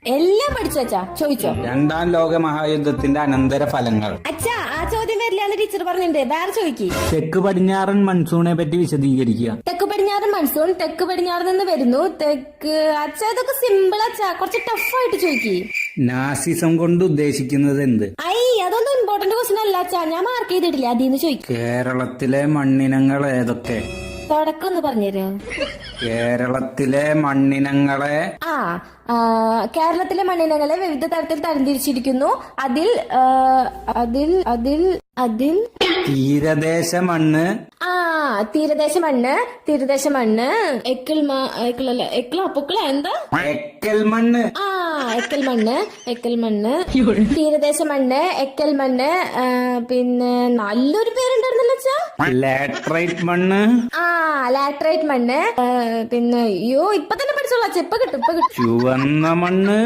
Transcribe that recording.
എല്ലാം പഠിച്ചു അച്ഛാ. ചോദിച്ചോ. രണ്ടാം ലോക മഹായുദ്ധത്തിന്റെ അനന്തര ഫലങ്ങൾ. അച്ഛാ ആ ചോദ്യം വരില്ലാന്ന് ടീച്ചർ പറഞ്ഞിട്ടുണ്ട്. വേറെ ചോദിക്കി. തെക്ക് പടിഞ്ഞാറൻ മൺസൂണെ പറ്റി വിശദീകരിക്കുക. തെക്ക് പടിഞ്ഞാറൻ മൺസൂൺ തെക്ക് പടിഞ്ഞാറ് നിന്ന് വരുന്നു. തെക്ക് അച്ഛാ ഇതൊക്കെ സിമ്പിൾ അച്ഛാ. കുറച്ച് ടഫായിട്ട് ചോദിക്കി. നാസിസം കൊണ്ട് ഉദ്ദേശിക്കുന്നത് എന്ത്? അതൊന്നും ഇമ്പോർട്ടന്റ് ക്വസ്റ്റൻ അല്ല അച്ഛാ. ഞാൻ മാർക്ക് ചെയ്തിട്ടില്ല. അതിന്ന് ചോദിക്കും. കേരളത്തിലെ മണ്ണിനങ്ങൾ ഏതൊക്കെ? തുടക്കം ഒന്ന് പറഞ്ഞുതരോ? കേരളത്തിലെ മണ്ണിനങ്ങളെ കേരളത്തിലെ മണ്ണിനങ്ങളെ വിവിധ തരത്തിൽ തരംതിരിച്ചിരിക്കുന്നു. അതിൽ തീരദേശ മണ്ണ്. തീരദേശ മണ്ണ് എക്കൽ എന്താ എക്കൽ മണ്ണ്. എക്കൽ മണ്ണ് തീരദേശ മണ്ണ് എക്കൽ മണ്ണ്. പിന്നെ നല്ലൊരു പേരുണ്ടായിരുന്നല്ലോ അച്ഛാ. ലാറ്ററൈറ്റ് മണ്ണ്. ലാറ്ററൈറ്റ് മണ്ണ്. പിന്നെ ഇപ്പൊ തന്നെ പഠിച്ചോളാം. ഇപ്പൊ കിട്ടും. ചുവന്ന മണ്ണ്.